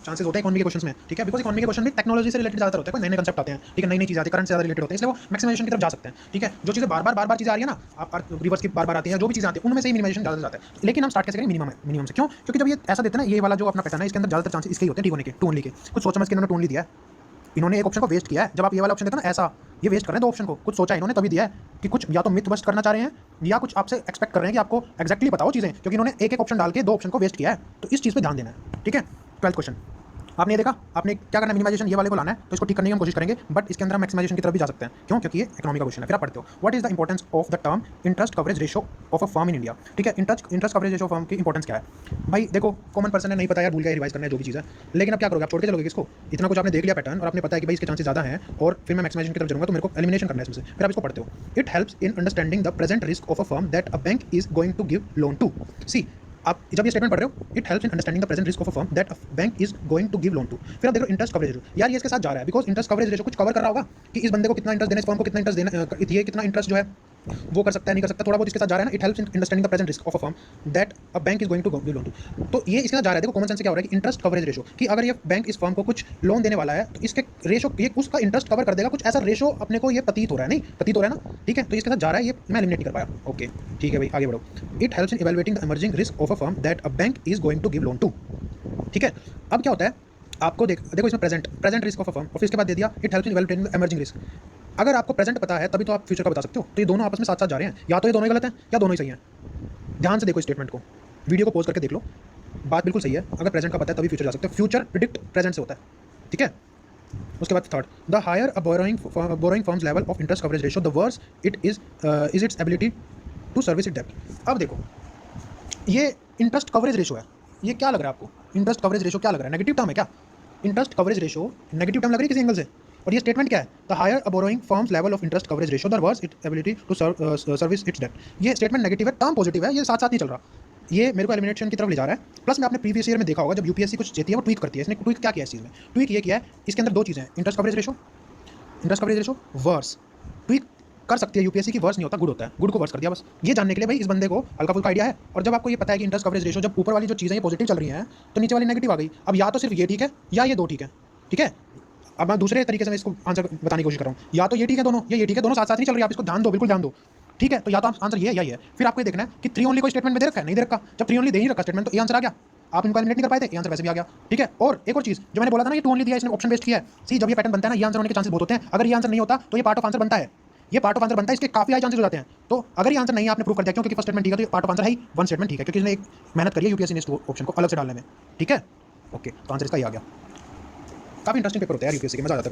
Chances होते हैं economy के क्वेश्चन में, ठीक है, बिकॉज इकोनॉमी के क्वेश्चन भी टेक्नोलॉजी से रिलेटेड ज़्यादा होते हैं, कोई नए नए कंसेप्ट आते हैं, ठीक है, नई नई चीज़ आती है, करंट से ज़्यादा रिलेटेड होते हैं, इसलिए वो मैक्सिमाइजेशन की तरफ जा सकते हैं, ठीक है। जो चीज़ें बार बार चीज़ें आ रही है ना, आप रिवर्स की बार आती है, जो भी चीज़ें आती है उनमें से ही मिनिमाइजेशन ज़्यादा जाता है। लेकिन हम स्टार्ट कैसे करेंगे, मिनिमम से, क्यों? क्योंकि जब ये ऐसा देते हैं ना, ये वाला जो अपना पैटर्न है, इसके अंदर ज़्यादातर चांसेस इसके ही होते हैं ठीक होने के, टू ओनली के। कुछ सोच समझ के इन्होंने टू ओनली दिया है, इन्होंने एक ऑप्शन को वेस्ट किया है। जब आप ये वाला ऑप्शन देते हैं ना, ऐसा ये वेस्ट कर रहे हैं दो ऑप्शन को, कुछ सोचा इन्होंने तभी दिया है कि कुछ या तो मिथ बस्ट करना चाह रहे हैं या कुछ आपसे एक्सपेक्ट कर रहे हैं कि आपको एक्जैक्टली पता हो चीज़ें, क्योंकि इन्होंने एक एक ऑप्शन डाल के दो ऑप्शन को वेस्ट किया है। तो इस चीज़ पे ध्यान देना है, ठीक है। 12th क्वेश्चन आपने ये देखा, आपने क्या करना है, मिनिमाइजेशन ये वाले को लाना है, तो इसको ठीक करने की हम कोशिश करेंगे, बट इसके अंदर हम मैक्सिमाइजेशन की तरफ भी जा सकते हैं, क्यों? क्योंकि ये इकोनॉमी का क्वेश्चन है। फिर आप पढ़ते हो what is the importance of the term interest coverage ratio of a firm in India, ठीक है। इंटरेस्ट कवरेज रेशो फर्म की इंपॉर्टेंस क्या है भाई? देखो, कॉमन पर्सन है, नहीं पता यार, भूल गया, रिवाइज करना है जो भी चीज़ है, लेकिन अब क्या करोगे, आप छोड़ के चलोगे किसको? इतना कुछ आपने देख लिया पैटर्न और आपने पता है कि भाई इसके चांसेस ज़्यादा हैं और फिर मैं मैक्सिमाइजेशन की तरफ जाऊँगा, तो मेरे को एलिमिनेशन करना है इसमें से। फिर आप इसको पढ़ते हो, it helps in understanding the present risk of a firm that a bank is going to give loan to. See, आप जब ये स्टेटमेंट पढ़ रहे हो, it helps in understanding the present risk of a firm that a bank is going to give loan to. फिर आप देखो interest coverage ratio, यार ये इसके साथ जा रहा है, बिकॉज इंटरेस्ट कवरेज रेशो कुछ कवर कर रहा होगा कि इस बंदे को कितना इंटरेस्ट देना, इस फर्म को कितना इंटरेस्ट देना, ये कितना इंटरेस्ट जो है वो कर सकता है, नहीं कर सकता, थोड़ा बहुत इसके साथ जा रहा है ना। It helps in understanding the present risk of a firm that a bank is going to give loan to. तो ये इसके साथ जा रहा है। देखो कॉमन सेंस से क्या हो रहा है कि इंटरेस्ट कवरेज रेशो, कि अगर ये बैंक इस फर्म को कुछ लोन देने वाला है तो इसके रेशो, ये उसका इंटरेस्ट कवर कर देगा, कुछ ऐसा रेशो अपने को ये प्रतीत हो रहा है, नहीं प्रतीत हो रहा है ना, ठीक है। तो इसके साथ जा रहा है, ये मैं एलिमिनेट कर पाया, ओके ठीक है भाई, आगे बढ़ो। It helps in evaluating the emerging risk of a firm that a bank is going to give loan to, ठीक है। अब क्या होता है, आपको देखो इसमें present risk of a firm और फिर इसके बाद दे दिया it helps in evaluating the emerging risk. अगर आपको प्रेजेंट पता है तभी तो आप फ्यूचर का बता सकते हो, तो ये दोनों आपस में साथ साथ जा रहे हैं, या तो ये दोनों ही गलत हैं या दोनों ही सही हैं। ध्यान से देखो स्टेटमेंट को, वीडियो को पॉज करके देख लो, बात बिल्कुल सही है। अगर प्रेजेंट का पता है तभी फ्यूचर जा सकते हो, फ्यूचर प्रिडिक्ट प्रेजेंट से होता है, ठीक है। उसके बाद third, the higher a borrowing firm's level of interest coverage ratio the worse it is its ability to service it डेब्ट। अब देखो, ये इंटरेस्ट कवरेज रेशो है, ये क्या लग रहा है आपको? इंटरेस्ट कवरेज रेशो क्या लग रहा है? नेगेटिव टर्म है क्या? Interest coverage ratio negative term लग रही है किसी एंगल से? और ये स्टेटमेंट क्या है? The higher a borrowing firm's level of interest coverage ratio the worse it ability to service its डेब्ट। ये स्टेटमेंट नेगेटिव है, टर्म पॉजिटिव है, ये साथ साथ नहीं चल रहा। ये मेरे को एलिमिनेशन की तरफ ले जा रहा है। प्लस में आपने प्रीवियस ईयर में देखा होगा, जब यूपीएससी कुछ देती है वो ट्वीक करती है। इसने ट्वीक क्या किया इस चीज़ में? ट्वीक ये किया है, इसके अंदर दो चीज़ें हैं, interest coverage ratio worse. Tweak कर सकती है यूपीएससी की, वर्स नहीं होता, गुड होता है, गुड को वर्स कर दिया बस। ये जानने के लिए भाई इस बंदे को हल्का फुल्का आइडिया है। और जब आपको ये पता है कि इंटरेस्ट कवरेज रेशो, जब ऊपर वाली जो चीज़ें ये पॉजिटिव चल रही हैं तो नीचे वाली नेगेटिव आ गई। अब या तो सिर्फ ये ठीक है या ये दो ठीक है, ठीक है। अब मैं दूसरे तरीके से मैं इसको आंसर बताने की कोशिश कर रहा हूँ, या तो ये ठीक है दोनों, ये ठीक है दोनों, साथ साथ नहीं चल रही, आप इसको ध्यान दो, बिल्कुल ध्यान दो, ठीक है। तो या तो आंसर ये है या ये है। फिर आपको ये देखना है कि थ्री ओनली कोई स्टेटमेंट में दे रखा है, नहीं दे रखा। जब थ्री ओनली दे ही रखा स्टेटमेंट तो ये आंसर आ गया। आप इनको एलिमिनेट नहीं कर पाए थे, ये आंसर वैसे भी आ गया, ठीक है। और एक और चीज़ जो मैंने बोला था ना, ये टू ओनली दिया, इसने ऑप्शन वेस्ट किया है। सी, जब ये पैटर्न बनता है ना, ये आंसर होने के चांसेस बहुत होते हैं। अगर ये आंसर नहीं होता तो ये पार्ट ऑफ आंसर बनता है, ये पार्ट ऑफ आंसर बनता है, इसके काफी हाई चांसेस हो जाते हैं। तो अगर ये आंसर नहीं है, आपने प्रूव कर दिया, क्योंकि फर्स्ट स्टेटमेंट ठीक है तो ये पार्ट ऑफ आंसर है ही, वन स्टेटमेंट ठीक है, क्योंकि इसने एक मेहनत करी है यूपीएससी ने इस ऑप्शन को अलग से डालने में, ठीक है। ओके, तो आंसर इसका ही आ गया। काफी इंटरेस्टिंग पेपर होता है यार यूपीएससी के, मजा आ जाता है।